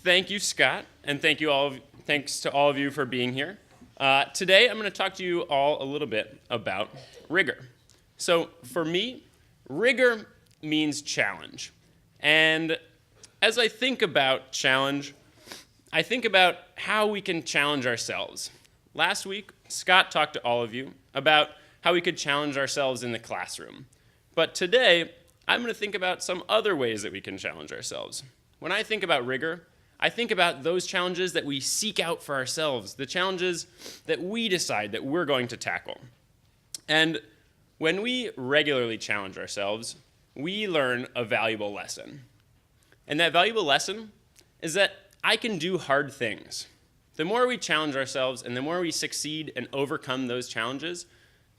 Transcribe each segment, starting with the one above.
Thank you, Scott, and thanks to all of you for being here. Today, I'm going to talk to you all a little bit about rigor. So for me, rigor means challenge. And as I think about challenge, I think about how we can challenge ourselves. Last week, Scott talked to all of you about how we could challenge ourselves in the classroom. But today, I'm going to think about some other ways that we can challenge ourselves. When I think about rigor, I think about those challenges that we seek out for ourselves, the challenges that we decide that we're going to tackle. And when we regularly challenge ourselves, we learn a valuable lesson. And that valuable lesson is that I can do hard things. The more we challenge ourselves and the more we succeed and overcome those challenges,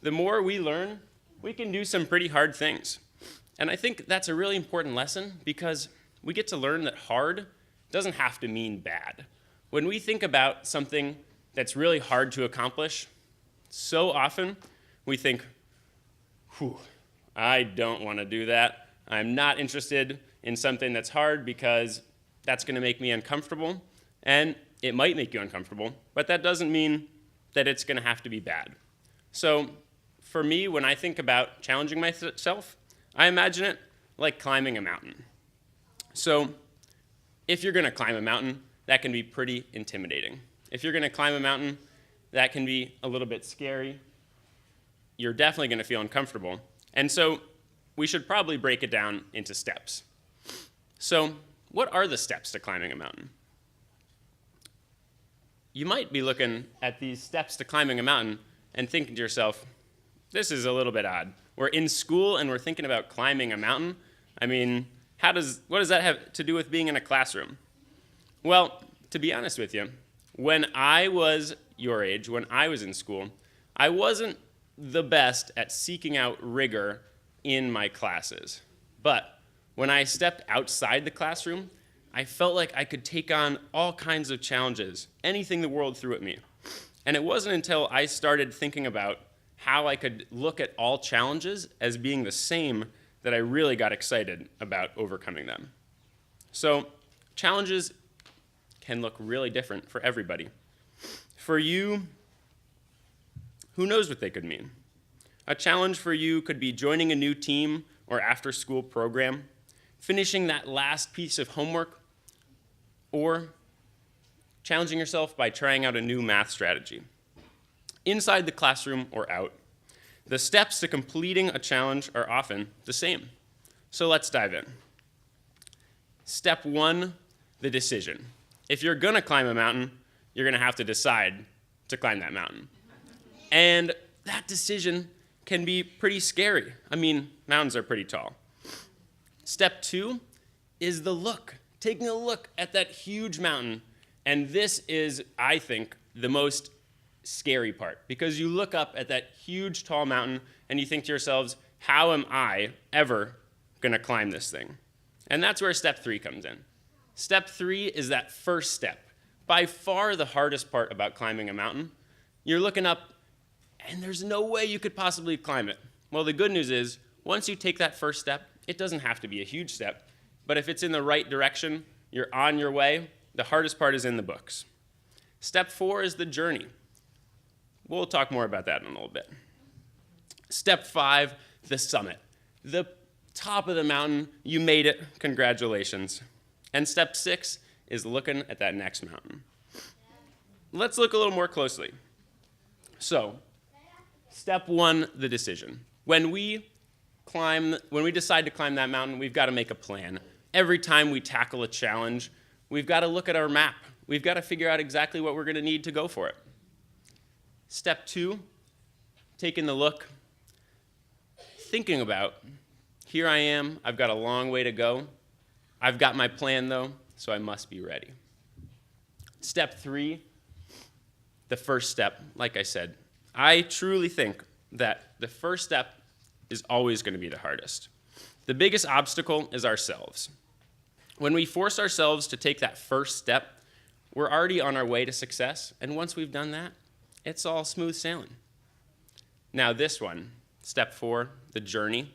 the more we learn we can do some pretty hard things. And I think that's a really important lesson because we get to learn that hard doesn't have to mean bad. When we think about something that's really hard to accomplish, so often we think, I don't want to do that. I'm not interested in something that's hard because that's going to make me uncomfortable. And it might make you uncomfortable, but that doesn't mean that it's going to have to be bad. So for me, when I think about challenging myself, I imagine it like climbing a mountain. So if you're going to climb a mountain, that can be pretty intimidating. If you're going to climb a mountain, that can be a little bit scary. You're definitely going to feel uncomfortable. And so we should probably break it down into steps. So what are the steps to climbing a mountain? You might be looking at these steps to climbing a mountain and thinking to yourself, this is a little bit odd. We're in school and we're thinking about climbing a mountain. I mean, what does that have to do with being in a classroom? Well, to be honest with you, when I was your age, when I was in school, I wasn't the best at seeking out rigor in my classes. But when I stepped outside the classroom, I felt like I could take on all kinds of challenges, anything the world threw at me. And it wasn't until I started thinking about how I could look at all challenges as being the same that I really got excited about overcoming them. So challenges can look really different for everybody. For you, who knows what they could mean? A challenge for you could be joining a new team or after-school program, finishing that last piece of homework, or challenging yourself by trying out a new math strategy. Inside the classroom or out, the steps to completing a challenge are often the same. So let's dive in. Step 1, the decision. If you're going to climb a mountain, you're going to have to decide to climb that mountain. And that decision can be pretty scary. I mean, mountains are pretty tall. Step 2 is the look, taking a look at that huge mountain. And this is, I think, the most scary part, because you look up at that huge, tall mountain and you think to yourselves, how am I ever going to climb this thing? And that's where step 3 comes in. Step 3 is that first step. By far the hardest part about climbing a mountain. You're looking up and there's no way you could possibly climb it. Well, the good news is, once you take that first step, it doesn't have to be a huge step, but if it's in the right direction, you're on your way. The hardest part is in the books. Step 4 is the journey. We'll talk more about that in a little bit. Step 5, the summit. The top of the mountain, you made it, congratulations. And step 6 is looking at that next mountain. Let's look a little more closely. So, step 1, the decision. When we decide to climb that mountain, we've got to make a plan. Every time we tackle a challenge, we've got to look at our map. We've got to figure out exactly what we're going to need to go for it. Step 2, taking the look, thinking about, here I am, I've got a long way to go. I've got my plan though, so I must be ready. Step 3, the first step, like I said, I truly think that the first step is always going to be the hardest. The biggest obstacle is ourselves. When we force ourselves to take that first step, we're already on our way to success, and once we've done that, it's all smooth sailing. Now this one, step 4, the journey.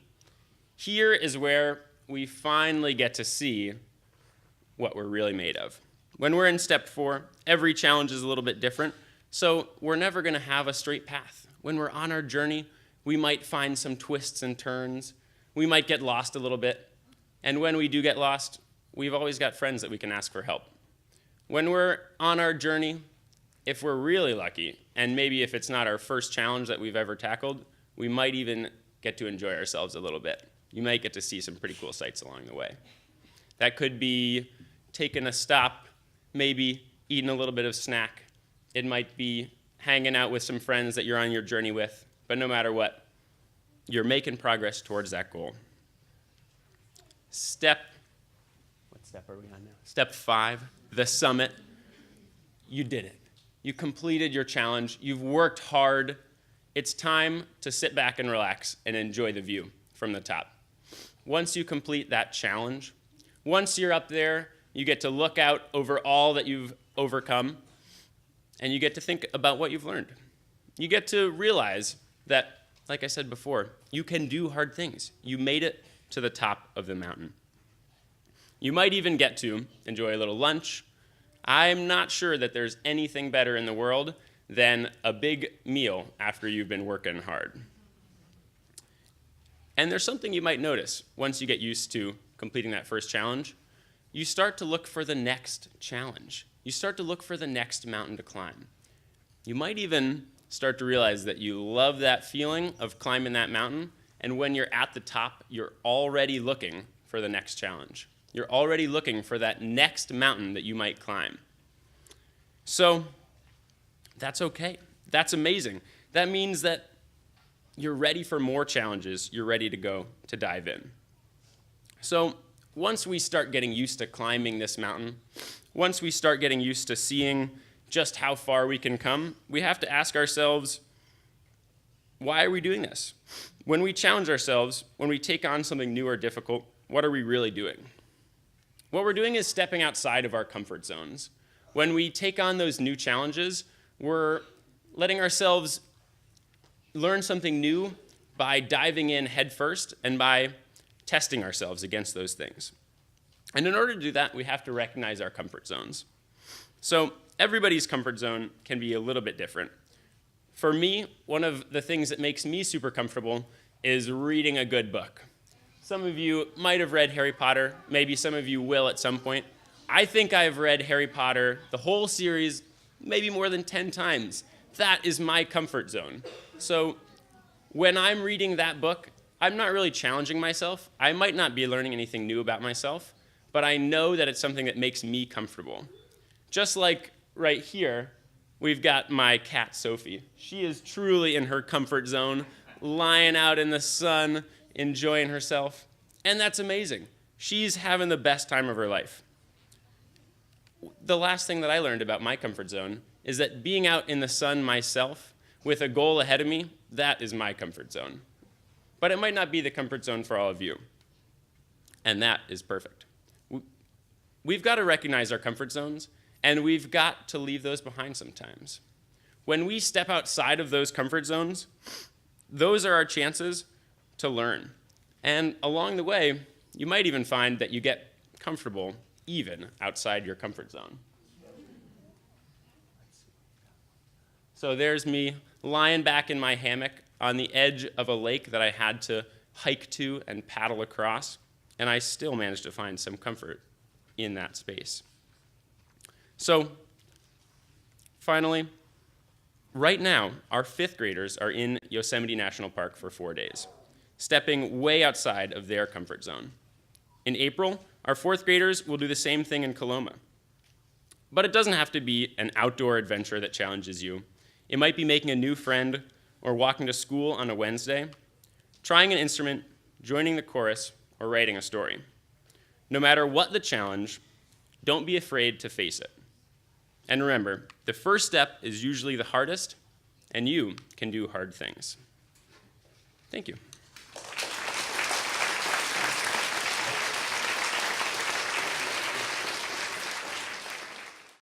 Here is where we finally get to see what we're really made of. When we're in step 4, every challenge is a little bit different, so we're never going to have a straight path. When we're on our journey, we might find some twists and turns. We might get lost a little bit. And when we do get lost, we've always got friends that we can ask for help. When we're on our journey, if we're really lucky, and maybe if it's not our first challenge that we've ever tackled, we might even get to enjoy ourselves a little bit. You might get to see some pretty cool sights along the way. That could be taking a stop, maybe eating a little bit of snack. It might be hanging out with some friends that you're on your journey with. But no matter what, you're making progress towards that goal. What step are we on now? Step 5, the summit. You did it. You completed your challenge. You've worked hard. It's time to sit back and relax and enjoy the view from the top. Once you complete that challenge, once you're up there, you get to look out over all that you've overcome, and you get to think about what you've learned. You get to realize that, like I said before, you can do hard things. You made it to the top of the mountain. You might even get to enjoy a little lunch. I'm not sure that there's anything better in the world than a big meal after you've been working hard. And there's something you might notice once you get used to completing that first challenge. You start to look for the next challenge. You start to look for the next mountain to climb. You might even start to realize that you love that feeling of climbing that mountain, and when you're at the top, you're already looking for the next challenge. You're already looking for that next mountain that you might climb. So that's okay. That's amazing. That means that you're ready for more challenges. You're ready to go to dive in. So once we start getting used to climbing this mountain, once we start getting used to seeing just how far we can come, we have to ask ourselves, why are we doing this? When we challenge ourselves, when we take on something new or difficult, what are we really doing? What we're doing is stepping outside of our comfort zones. When we take on those new challenges, we're letting ourselves learn something new by diving in headfirst and by testing ourselves against those things. And in order to do that, we have to recognize our comfort zones. So everybody's comfort zone can be a little bit different. For me, one of the things that makes me super comfortable is reading a good book. Some of you might have read Harry Potter. Maybe some of you will at some point. I think I've read Harry Potter, the whole series, maybe more than 10 times. That is my comfort zone. So when I'm reading that book, I'm not really challenging myself. I might not be learning anything new about myself, but I know that it's something that makes me comfortable. Just like right here, we've got my cat, Sophie. She is truly in her comfort zone, lying out in the sun, enjoying herself, and that's amazing. She's having the best time of her life. The last thing that I learned about my comfort zone is that being out in the sun myself with a goal ahead of me, that is my comfort zone. But it might not be the comfort zone for all of you, and that is perfect. We've got to recognize our comfort zones, and we've got to leave those behind sometimes. When we step outside of those comfort zones, those are our chances to learn. And along the way, you might even find that you get comfortable even outside your comfort zone. So there's me lying back in my hammock on the edge of a lake that I had to hike to and paddle across, and I still managed to find some comfort in that space. So finally, right now, our 5th graders are in Yosemite National Park for 4 days, stepping way outside of their comfort zone. In April, our 4th graders will do the same thing in Coloma. But it doesn't have to be an outdoor adventure that challenges you. It might be making a new friend or walking to school on a Wednesday, trying an instrument, joining the chorus, or writing a story. No matter what the challenge, don't be afraid to face it. And remember, the first step is usually the hardest, and you can do hard things. Thank you.